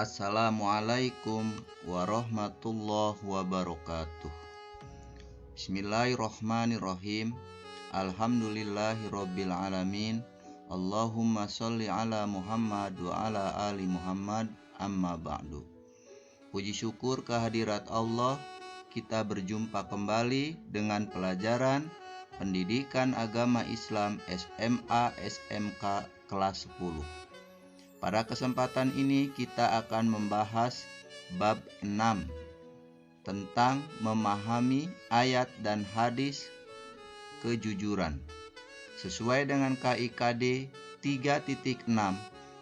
Assalamualaikum warahmatullahi wabarakatuh. Bismillahirrahmanirrahim. Alhamdulillahirabbil alamin. Allahumma sholli ala Muhammad wa ala ali Muhammad, amma ba'du. Puji syukur kehadirat Allah, kita berjumpa kembali dengan pelajaran Pendidikan Agama Islam SMA SMK kelas 10. Pada kesempatan ini kita akan membahas bab 6 tentang memahami ayat dan hadis kejujuran. Sesuai dengan KIKD 3.6,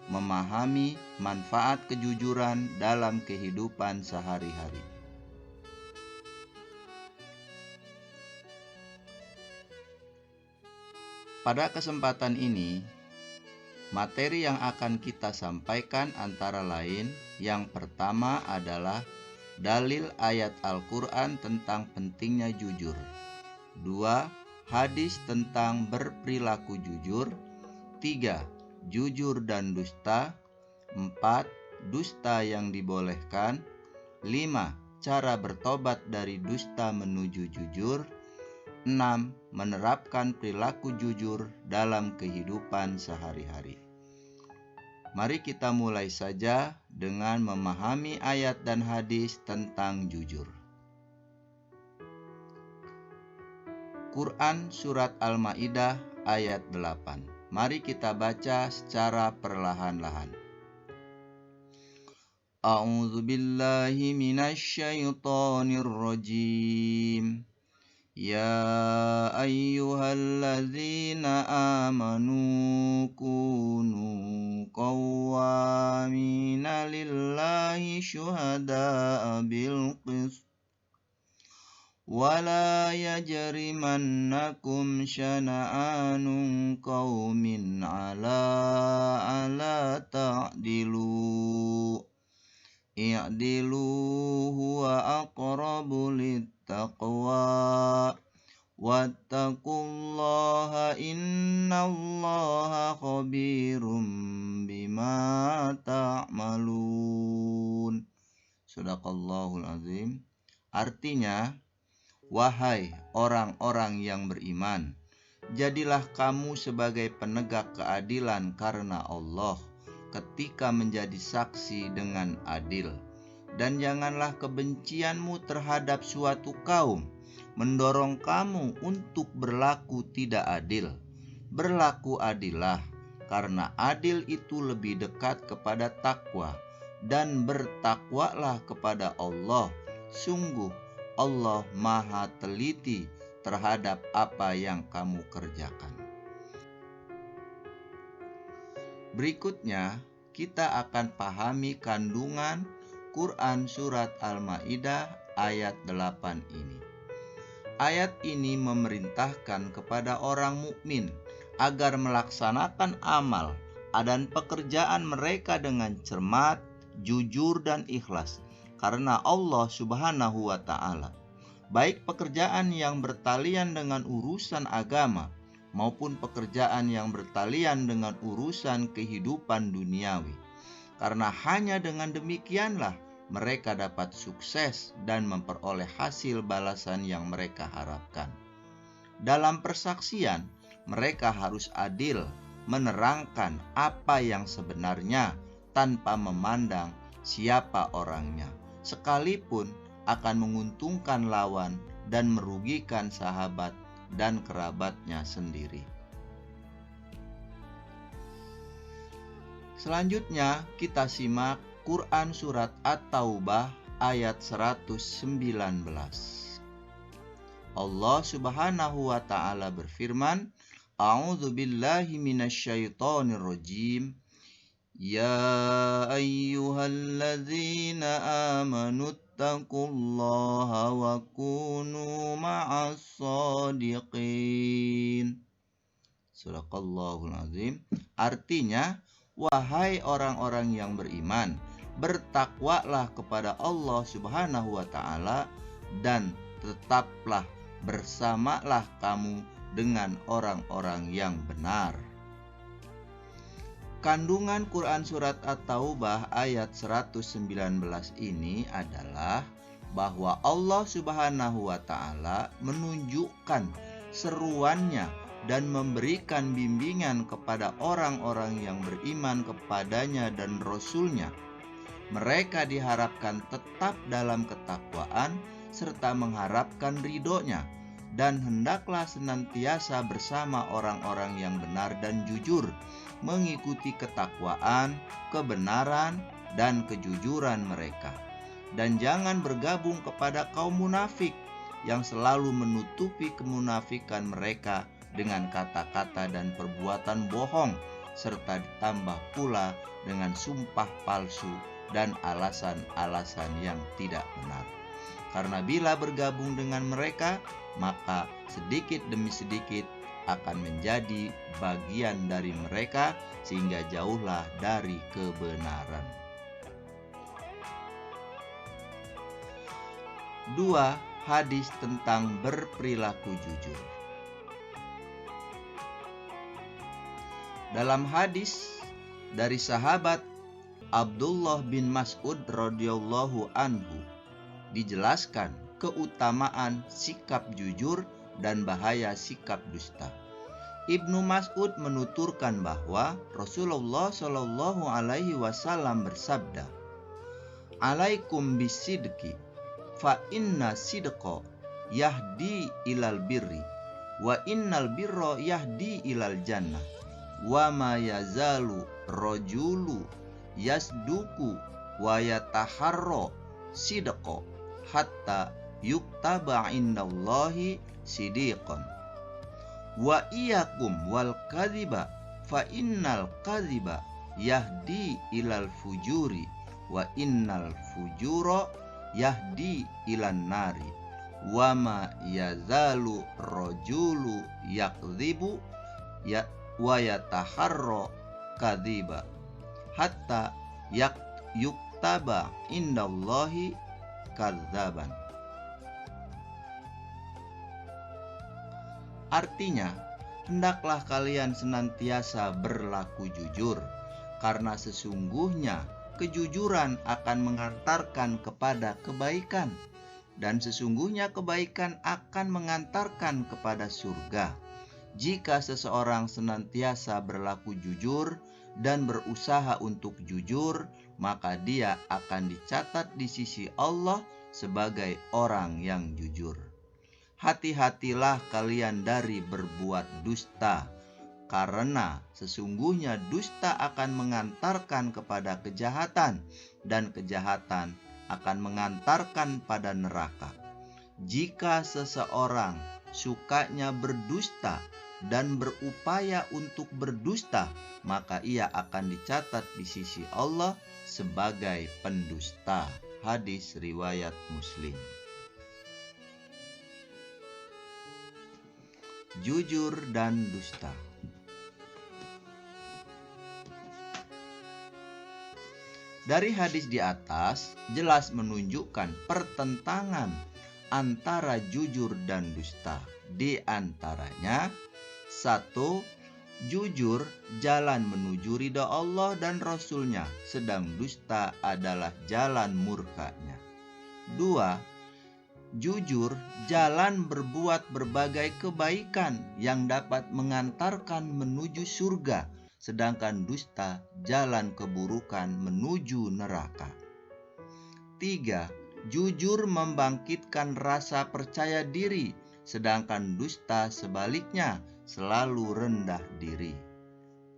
memahami manfaat kejujuran dalam kehidupan sehari-hari. Pada kesempatan ini, materi yang akan kita sampaikan antara lain, yang pertama adalah dalil ayat Al-Quran tentang pentingnya jujur. 2. Hadis tentang berperilaku jujur. 3. Jujur dan dusta. 4. Dusta yang dibolehkan. 5. Cara bertobat dari dusta menuju jujur. 6. Menerapkan perilaku jujur dalam kehidupan sehari-hari. Mari kita mulai saja dengan memahami ayat dan hadis tentang jujur. Quran Surat Al-Ma'idah ayat 8. Mari kita baca secara perlahan-lahan. A'udzu billahi minasy syaithanir rajim. Ya ayyuhalladzina amanu kunu qawwamina lillahi syuhada'a bil qist wala yajrimannakum syana'anun qaumin ala ta'dilu i'dilu huwa aqrabu littaqwa wattaqullaha innallaha khabirum bima ta'malun. Shadaqallahul azim. Artinya, wahai orang-orang yang beriman, jadilah kamu sebagai penegak keadilan karena Allah ketika menjadi saksi dengan adil. Dan janganlah kebencianmu terhadap suatu kaum mendorong kamu untuk berlaku tidak adil. Berlaku adillah, karena adil itu lebih dekat kepada takwa, dan bertakwalah kepada Allah. Sungguh Allah Maha teliti terhadap apa yang kamu kerjakan. Berikutnya, kita akan pahami kandungan Quran Surat Al-Ma'idah ayat 8 ini. Ayat ini memerintahkan kepada orang mukmin agar melaksanakan amal dan pekerjaan mereka dengan cermat, jujur, dan ikhlas karena Allah Subhanahu wa Ta'ala. Baik pekerjaan yang bertalian dengan urusan agama maupun pekerjaan yang bertalian dengan urusan kehidupan duniawi. Karena hanya dengan demikianlah mereka dapat sukses dan memperoleh hasil balasan yang mereka harapkan. Dalam persaksian, mereka harus adil, menerangkan apa yang sebenarnya tanpa memandang siapa orangnya, sekalipun akan menguntungkan lawan dan merugikan sahabat dan kerabatnya sendiri. Selanjutnya kita simak Quran Surat At-Taubah ayat 119. Allah Subhanahu wa Ta'ala berfirman, A'udzu billahi minasyaitonir rajim. Ya ayyuhalladzina amanu taqullaha wa kunu ma'as shadiqin. Shadaqallahul azim. Artinya, wahai orang-orang yang beriman, bertakwalah kepada Allah Subhanahu wa Ta'ala dan tetaplah bersamalah kamu dengan orang-orang yang benar. Kandungan Quran Surat At-Taubah ayat 119 ini adalah bahwa Allah Subhanahu wa Ta'ala menunjukkan seruannya dan memberikan bimbingan kepada orang-orang yang beriman kepadanya dan Rasul-Nya. Mereka diharapkan tetap dalam ketakwaan serta mengharapkan ridho-Nya, dan hendaklah senantiasa bersama orang-orang yang benar dan jujur, mengikuti ketakwaan, kebenaran, dan kejujuran mereka. Dan jangan bergabung kepada kaum munafik yang selalu menutupi kemunafikan mereka dengan kata-kata dan perbuatan bohong, serta ditambah pula dengan sumpah palsu dan alasan-alasan yang tidak benar. Karena bila bergabung dengan mereka, maka sedikit demi sedikit akan menjadi bagian dari mereka, sehingga jauhlah dari kebenaran. 2. Hadis tentang berperilaku jujur. Dalam hadis dari sahabat Abdullah bin Mas'ud radhiyallahu anhu dijelaskan keutamaan sikap jujur dan bahaya sikap dusta. Ibnu Mas'ud menuturkan bahwa Rasulullah Shallallahu Alaihi Wasallam bersabda, "Alaikum bisidqi, fa inna sidqa yahdi ilal birri, wa innal birra yahdi ilal jannah, wa ma yazalu rajulu yasduku wa yataharra sidqa hatta yuktaba indallahi sidiqan. Wa iyyakum wal kadhiba, fa innal kadhiba yahdi ilal fujuri, wa innal fujura yahdi ilan nari. Wa ma yazalu rajulu yakdhibu wa yataharra kadhiba hatta yuktaba indallahi kadzaban." Artinya, hendaklah kalian senantiasa berlaku jujur, karena sesungguhnya kejujuran akan mengantarkan kepada kebaikan, dan sesungguhnya kebaikan akan mengantarkan kepada surga. Jika seseorang senantiasa berlaku jujur dan berusaha untuk jujur, maka dia akan dicatat di sisi Allah sebagai orang yang jujur. Hati-hatilah kalian dari berbuat dusta, karena sesungguhnya dusta akan mengantarkan kepada kejahatan, dan kejahatan akan mengantarkan pada neraka. Jika seseorang sukanya berdusta dan berupaya untuk berdusta, maka ia akan dicatat di sisi Allah sebagai pendusta. Hadis riwayat Muslim. Jujur dan dusta. Dari hadis di atas jelas menunjukkan pertentangan antara jujur dan dusta. Di antaranya, 1. Jujur jalan menuju ridha Allah dan Rasul-Nya, sedang dusta adalah jalan murka-Nya. 2. Jujur jalan berbuat berbagai kebaikan yang dapat mengantarkan menuju surga, sedangkan dusta jalan keburukan menuju neraka. 3. Jujur membangkitkan rasa percaya diri, sedangkan dusta sebaliknya selalu rendah diri.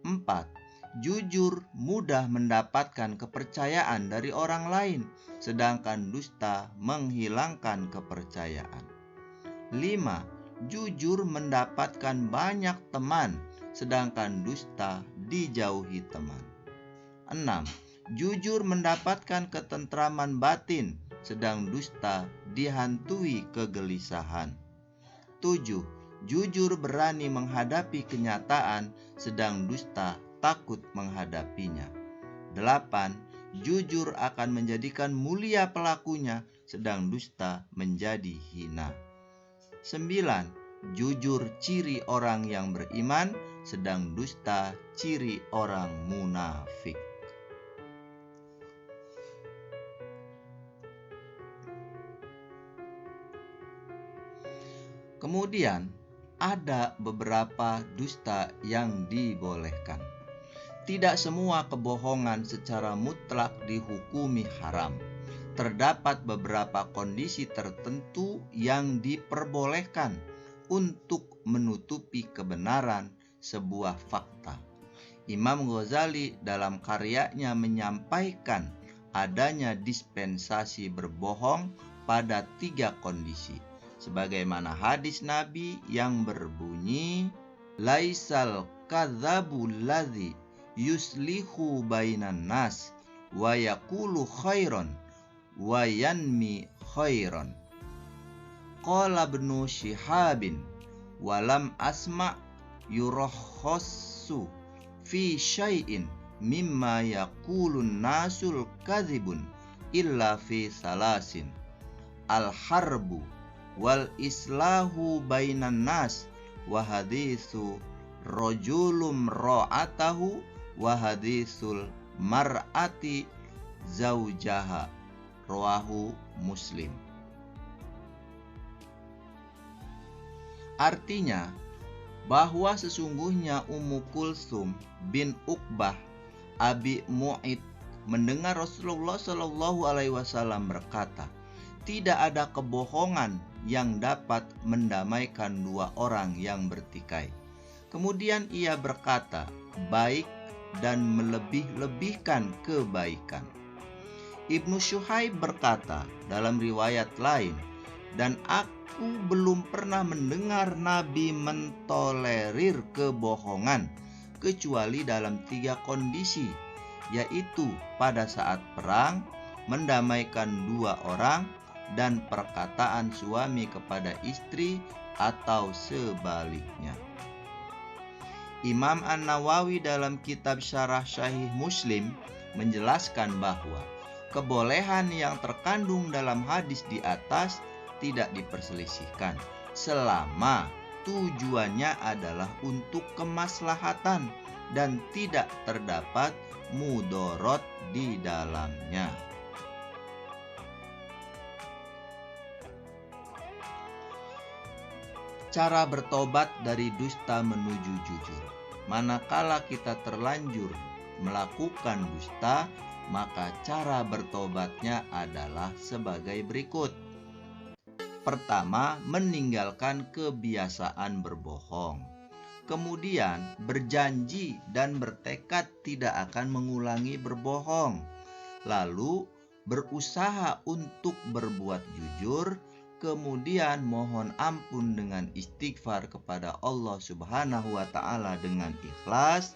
4. Jujur mudah mendapatkan kepercayaan dari orang lain, sedangkan dusta menghilangkan kepercayaan. 5. Jujur mendapatkan banyak teman, sedangkan dusta dijauhi teman. 6. Jujur mendapatkan ketentraman batin, sedang dusta dihantui kegelisahan. 7. Jujur berani menghadapi kenyataan, sedang dusta takut menghadapinya. 8. Jujur akan menjadikan mulia pelakunya, sedang dusta menjadi hina. 9. Jujur ciri orang yang beriman, sedang dusta ciri orang munafik. Kemudian ada beberapa dusta yang dibolehkan. Tidak semua kebohongan secara mutlak dihukumi haram. Terdapat beberapa kondisi tertentu yang diperbolehkan untuk menutupi kebenaran sebuah fakta. Imam Ghazali dalam karyanya menyampaikan adanya dispensasi berbohong pada 3 kondisi. Sebagaimana hadis Nabi yang berbunyi, laisal kadzabu ladzi yuslihu bainan nas wa yaqulu khairan wa yanmi khairan. Qala Ibnu Syihabin walam asma yurahhassu fi syai'in mimma yaqulun nasul kadzibun illa fi salasin al-harbu wal islahu bainan nas wa haditsu rajulum ra'atahu wa haditsul mar'ati zaujaha rawahu Muslim. Artinya bahwa sesungguhnya Ummu Kulsum bin Uqbah Abi Mu'id mendengar Rasulullah Shallallahu Alaihi Wasallam berkata, tidak ada kebohongan yang dapat mendamaikan 2 orang yang bertikai. Kemudian ia berkata, baik dan melebih-lebihkan kebaikan. Ibnu Syuhaib berkata dalam riwayat lain, dan aku belum pernah mendengar Nabi mentolerir kebohongan kecuali dalam 3 kondisi, yaitu pada saat perang, mendamaikan 2 orang, dan perkataan suami kepada istri atau sebaliknya. Imam An-Nawawi dalam kitab Syarah Sahih Muslim menjelaskan bahwa kebolehan yang terkandung dalam hadis di atas tidak diperselisihkan selama tujuannya adalah untuk kemaslahatan dan tidak terdapat mudorot di dalamnya. Cara bertobat dari dusta menuju jujur. Manakala kita terlanjur melakukan dusta, maka cara bertobatnya adalah sebagai berikut. Pertama, meninggalkan kebiasaan berbohong. Kemudian, berjanji dan bertekad tidak akan mengulangi berbohong. Lalu, berusaha untuk berbuat jujur. Kemudian mohon ampun dengan istighfar kepada Allah Subhanahu wa Ta'ala dengan ikhlas,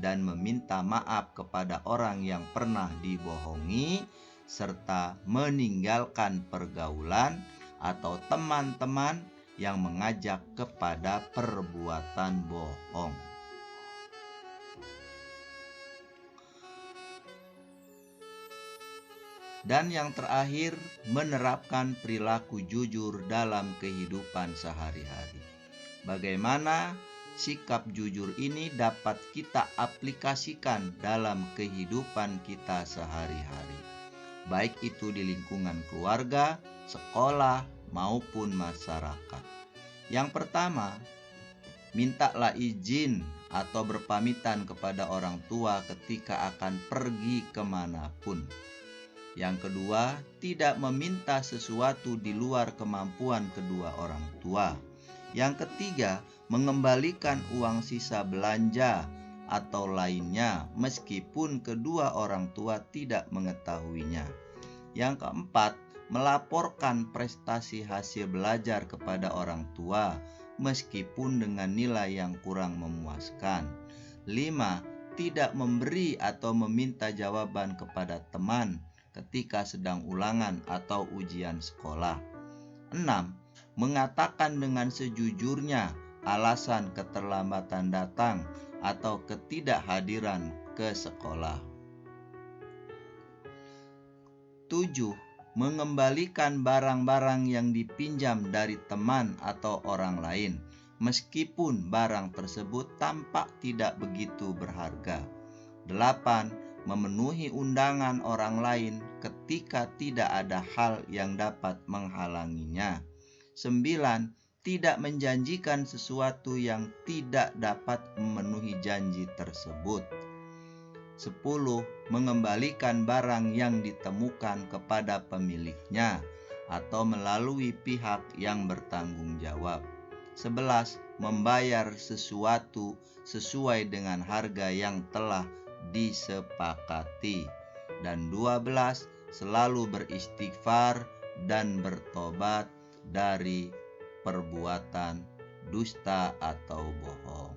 dan meminta maaf kepada orang yang pernah dibohongi, serta meninggalkan pergaulan atau teman-teman yang mengajak kepada perbuatan bohong. Dan yang terakhir, menerapkan perilaku jujur dalam kehidupan sehari-hari. Bagaimana sikap jujur ini dapat kita aplikasikan dalam kehidupan kita sehari-hari, baik itu di lingkungan keluarga, sekolah, maupun masyarakat. Yang pertama, mintalah izin atau berpamitan kepada orang tua ketika akan pergi kemanapun. Yang kedua, tidak meminta sesuatu di luar kemampuan kedua orang tua. Yang ketiga, mengembalikan uang sisa belanja atau lainnya meskipun kedua orang tua tidak mengetahuinya. Yang keempat, melaporkan prestasi hasil belajar kepada orang tua meskipun dengan nilai yang kurang memuaskan. 5. Tidak memberi atau meminta jawaban kepada teman ketika sedang ulangan atau ujian sekolah. 6. Mengatakan dengan sejujurnya alasan keterlambatan datang atau ketidakhadiran ke sekolah. 7. Mengembalikan barang-barang yang dipinjam dari teman atau orang lain meskipun barang tersebut tampak tidak begitu berharga. 8. Memenuhi undangan orang lain ketika tidak ada hal yang dapat menghalanginya. 9. Tidak menjanjikan sesuatu yang tidak dapat memenuhi janji tersebut. 10. Mengembalikan barang yang ditemukan kepada pemiliknya atau melalui pihak yang bertanggung jawab. 11. Membayar sesuatu sesuai dengan harga yang telah disepakati. Dan 12. Selalu beristighfar dan bertobat dari perbuatan dusta atau bohong.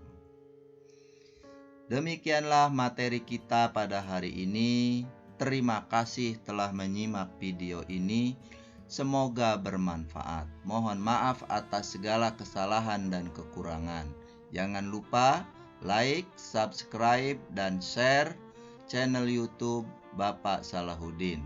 Demikianlah materi kita pada hari ini. Terima kasih telah menyimak video ini. Semoga bermanfaat. Mohon maaf atas segala kesalahan dan kekurangan. Jangan lupa like, subscribe, dan share channel YouTube Bapak Salahuddin.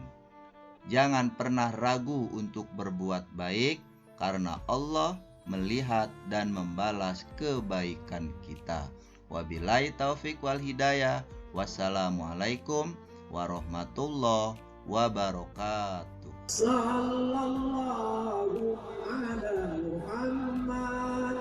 Jangan pernah ragu untuk berbuat baik, karena Allah melihat dan membalas kebaikan kita. Wabillahi taufik wal hidayah. Wassalamualaikum warahmatullahi wabarakatuh. Sallallahu ala Muhammad.